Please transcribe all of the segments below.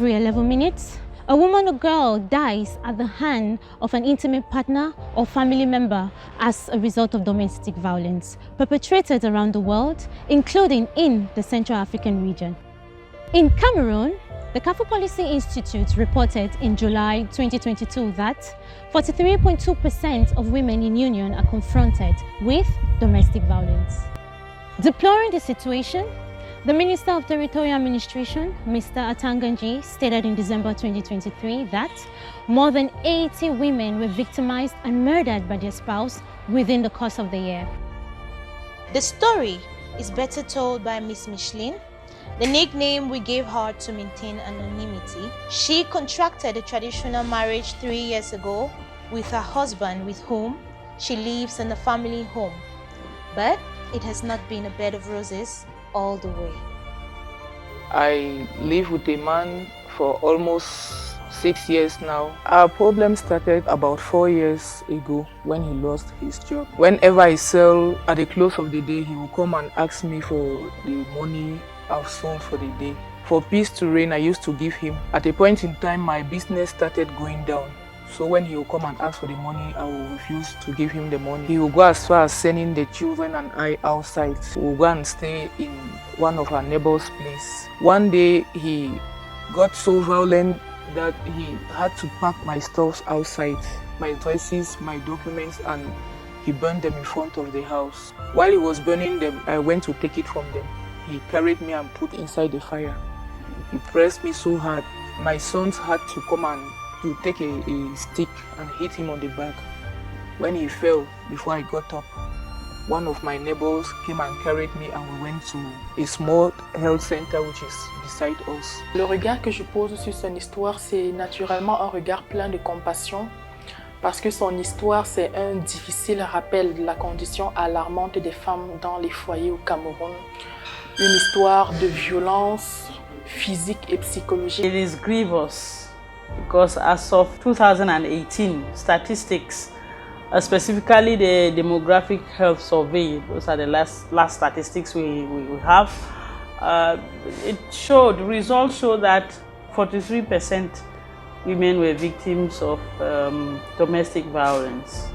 every 11 minutes, a woman or girl dies at the hand of an intimate partner or family member as a result of domestic violence perpetrated around the world, including in the Central African region. In Cameroon, the Nkafu Policy Institute reported in July 2022 that 43.2% of women in union are confronted with domestic violence. Deploring the situation, the Minister of Territorial Administration, Mr. Atanganji, stated in December 2023 that more than 80 women were victimized and murdered by their spouse within the course of the year. The story is better told by Miss Micheline, the nickname we gave her to maintain anonymity. She contracted a traditional marriage 3 years ago with her husband, with whom she lives in a family home. But it has not been a bed of roses all the way. I live with a man for almost 6 years now. Our problem started about 4 years ago when he lost his job. Whenever I sell at the close of the day, he will come and ask me for the money I've sold for the day. For peace to reign, I used to give him. At a point in time, my business started going down. So when he will come and ask for the money, I will refuse to give him the money. He will go as far as sending the children and I outside. We will go and stay in one of our neighbors' place. One day he got so violent that he had to pack my stuff outside, my dresses, my documents, and he burned them in front of the house. While he was burning them, I went to take it from them. He carried me and put inside the fire. He pressed me so hard. My sons had to come and to take a stick and hit him on the back. When he fell, before I got up, one of my neighbors came and carried me and we went to a small health center which is beside us. Le regard que je pose sur son histoire, c'est naturellement un regard plein de compassion parce que son histoire, c'est un difficile rappel de la condition alarmante des femmes dans les foyers au Cameroun. Une histoire de violence physique et psychologique. It is grievous because as of 2018 statistics, specifically the demographic health survey, those are the last statistics we have, results show that 43% women were victims of domestic violence.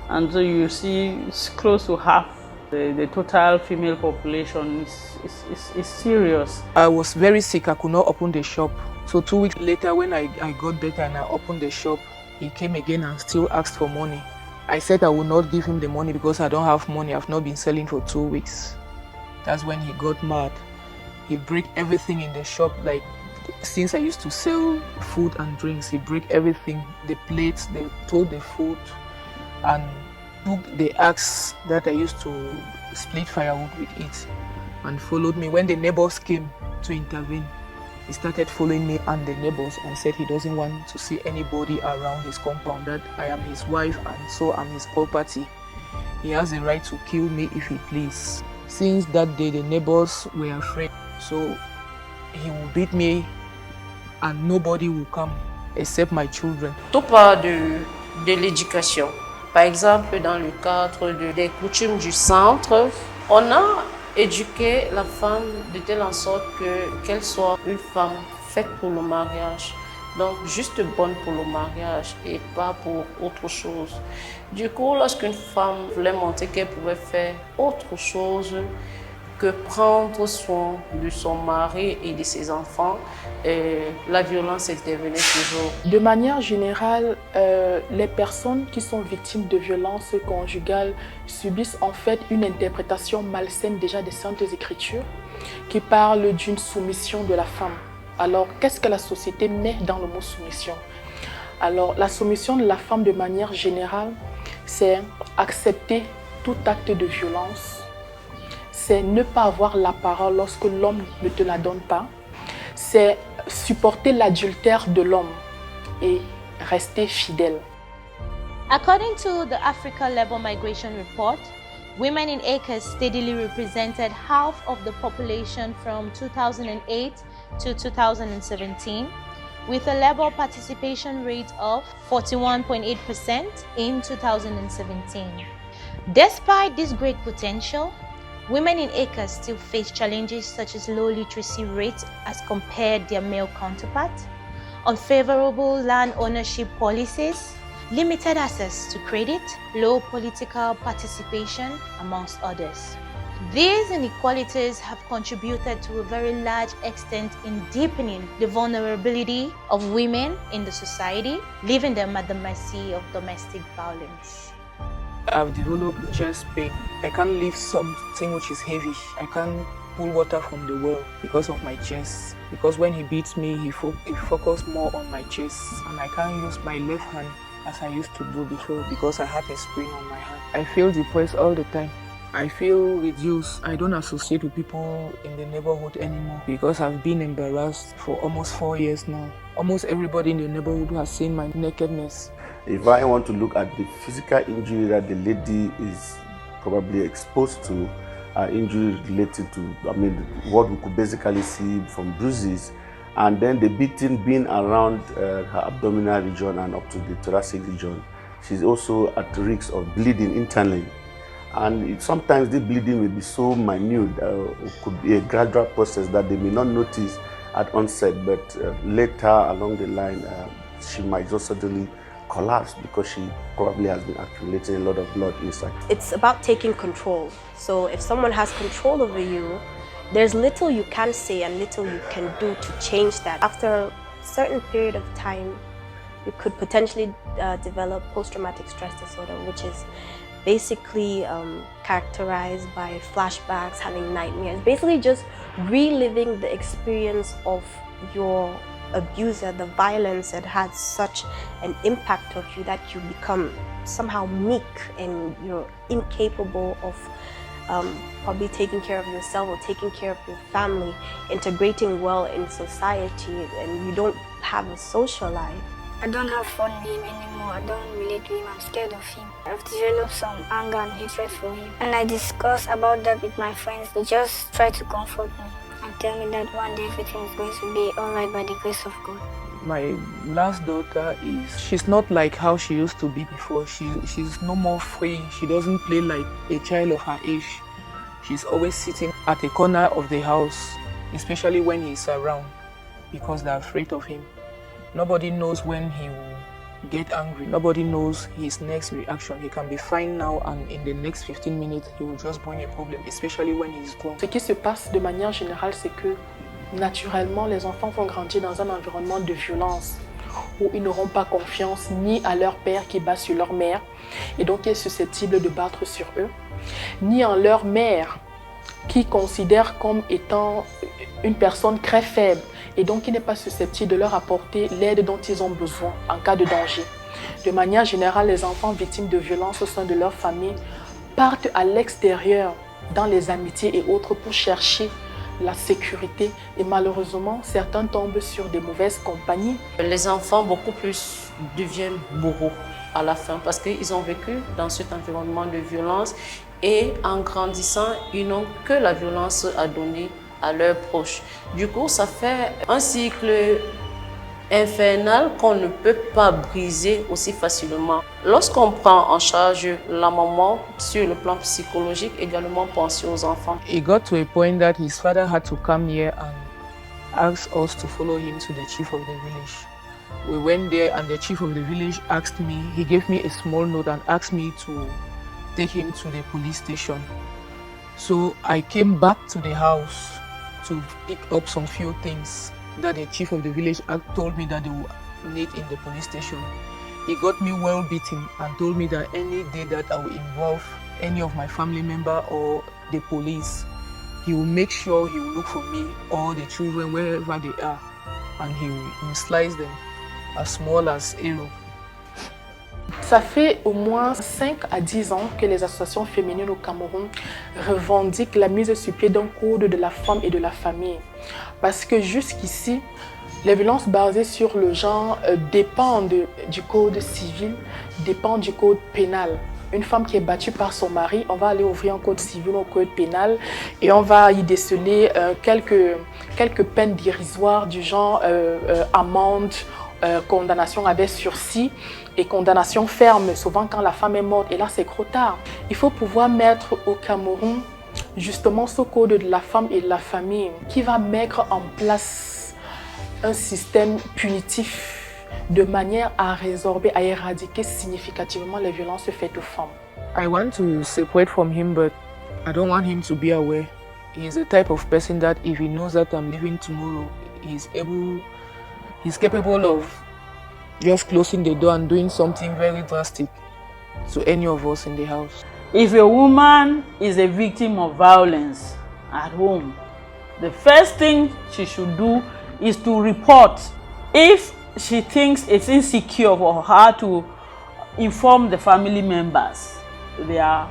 And so you see it's close to half the total female population is serious. I was very sick, I could not open the shop. So 2 weeks later when I got better and I opened the shop, he came again and still asked for money. I said I would not give him the money because I don't have money. I've not been selling for 2 weeks. That's when he got mad. He broke everything in the shop. Like, since I used to sell food and drinks, he broke everything. The plates, they took the food and took the axe that I used to split firewood with it and followed me. When the neighbors came to intervene, he started following me and the neighbors and said he doesn't want to see anybody around his compound, that I am his wife and so I'm his property. He has the right to kill me if he please. Since that day, the neighbors were afraid. So he will beat me and nobody will come except my children. Tout part de l'éducation. Par exemple, dans le cadre des coutumes du centre, on a éduquer la femme de telle en sorte qu'elle soit une femme faite pour le mariage. Donc juste bonne pour le mariage et pas pour autre chose. Du coup, lorsqu'une femme voulait montrer qu'elle pouvait faire autre chose que prendre soin de son mari et de ses enfants, la violence intervenait toujours. De manière générale, les personnes qui sont victimes de violences conjugales subissent en fait une interprétation malsaine déjà des Saintes Écritures qui parle d'une soumission de la femme. Alors, qu'est-ce que la société met dans le mot soumission? Alors, la soumission de la femme de manière générale, c'est accepter tout acte de violence, c'est ne pas avoir la parole lorsque l'homme ne te la donne pas, c'est supporter l'adultère de l'homme et rester fidèle. According to the Africa Labour Migration Report, women in acres steadily represented half of the population from 2008 to 2017, with a labour participation rate of 41.8% in 2017. Despite this great potential, Women in ACAS still face challenges such as low literacy rates as compared to their male counterparts, unfavorable land ownership policies, limited access to credit, low political participation, amongst others. These inequalities have contributed to a very large extent in deepening the vulnerability of women in the society, leaving them at the mercy of domestic violence. I've developed chest pain. I can't lift something which is heavy. I can't pull water from the well because of my chest. Because when he beats me, he focuses more on my chest, and I can't use my left hand as I used to do before because I had a sprain on my hand. I feel depressed all the time. I feel reduced. I don't associate with people in the neighborhood anymore because I've been embarrassed for almost 4 years now. Almost everybody in the neighborhood has seen my nakedness. If I want to look at the physical injury that the lady is probably exposed to, injury related to, what we could basically see from bruises, and then the beating being around her abdominal region and up to the thoracic region, she's also at risk of bleeding internally. And sometimes the bleeding will be so minute, it could be a gradual process that they may not notice at onset, but later along the line, she might just suddenly collapse because she probably has been accumulating a lot of blood inside. It's about taking control. So if someone has control over you, there's little you can say and little you can do to change that. After a certain period of time, you could potentially develop post-traumatic stress disorder, which is basically characterized by flashbacks, having nightmares, basically just reliving the experience of your abuser, the violence that had such an impact on you that you become somehow meek and you're incapable of probably taking care of yourself or taking care of your family, integrating well in society, and you don't have a social life. I don't have fun with him anymore. I don't relate to him. I'm scared of him. I've developed some anger and hatred for him. And I discuss about that with my friends. They just try to comfort me and tell me that one day everything is going to be all right by the grace of God. My last daughter she's not like how she used to be before. She's no more free. She doesn't play like a child of her age. She's always sitting at a corner of the house, especially when he's around, because they're afraid of him. Nobody knows when he will get angry. Nobody knows his next reaction. He can be fine now and in the next 15 minutes, he will just bring a problem, especially when he's grown. Ce qui se passe de manière générale, c'est que naturellement, les enfants vont grandir dans un environnement de violence où ils n'auront pas confiance ni à leur père qui bat sur leur mère et donc qui est susceptible de battre sur eux, ni en leur mère qui considère comme étant une personne très faible et donc qui n'est pas susceptible de leur apporter l'aide dont ils ont besoin en cas de danger. De manière générale, les enfants victimes de violences au sein de leur famille partent à l'extérieur dans les amitiés et autres pour chercher la sécurité et malheureusement, certains tombent sur des mauvaises compagnies. Les enfants beaucoup plus deviennent bourreaux à la fin parce qu'ils ont vécu dans cet environnement de violence et en grandissant, ils n'ont que la violence à donner à leurs proches. Du coup, ça fait un cycle infernal qu'on ne peut pas briser aussi facilement. Lorsqu'on prend en charge la maman sur le plan psychologique, également penser aux enfants. It got to a point that his father had to come here and ask us to follow him to the chief of the village. We went there and the chief of the village asked me, he gave me a small note and asked me to take him to the police station. So I came back to the house to pick up some few things that the chief of the village told me that they would need in the police station. He got me well beaten and told me that any day that I will involve any of my family member or the police, he will make sure he will look for me or the children wherever they are and he will slice them as small as arrow. Ça fait au moins 5 à 10 ans que les associations féminines au Cameroun revendiquent la mise sur pied d'un code de la femme et de la famille. Parce que jusqu'ici, les violences basées sur le genre dépendent du code civil, dépendent du code pénal. Une femme qui est battue par son mari, on va aller ouvrir un code civil ou un code pénal et on va y déceler quelques peines dérisoires du genre amende, condamnation avec sursis et condamnation ferme, souvent quand la femme est morte. Et là, c'est trop tard. Il faut pouvoir mettre au Cameroun justement ce code de la femme et de la famille qui va mettre en place un système punitif de manière à résorber, à éradiquer significativement les violences faites aux femmes. I want to separate from him, but I don't want him to be aware. He's the type of person that if he knows that I'm leaving tomorrow, he's capable of just closing the door and doing something very drastic to any of us in the house. If a woman is a victim of violence at home, the first thing she should do is to report. If she thinks it's insecure for her to inform the family members, there are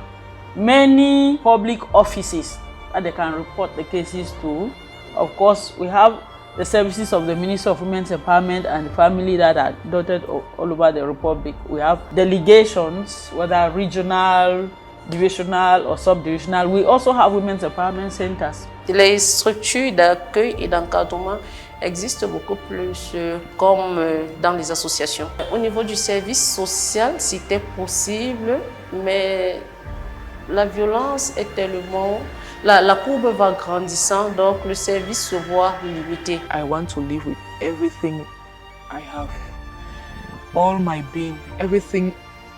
many public offices that they can report the cases to. Of course, we have the services of the Ministry of Women's Empowerment and the family that are dotted all over the Republic. We have delegations, whether regional, divisional or subdivisional. We also have women's empowerment centers. Les structures d'accueil et d'encadrement existent beaucoup plus comme dans les associations. Au niveau du service social, c'était possible, mais la violence est tellement... La courbe va grandissant, donc le service se voit limité. I want to live with everything I have, all my being, everything.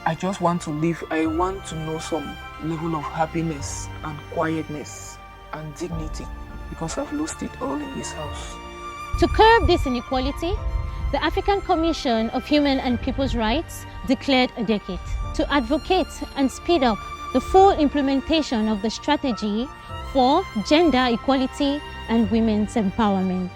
I just want to live. I want to know some level of happiness and quietness and dignity because I've lost it all in this house. To curb this inequality, the African Commission of Human and People's Rights declared a decade to advocate and speed up the full implementation of the strategy for gender equality and women's empowerment.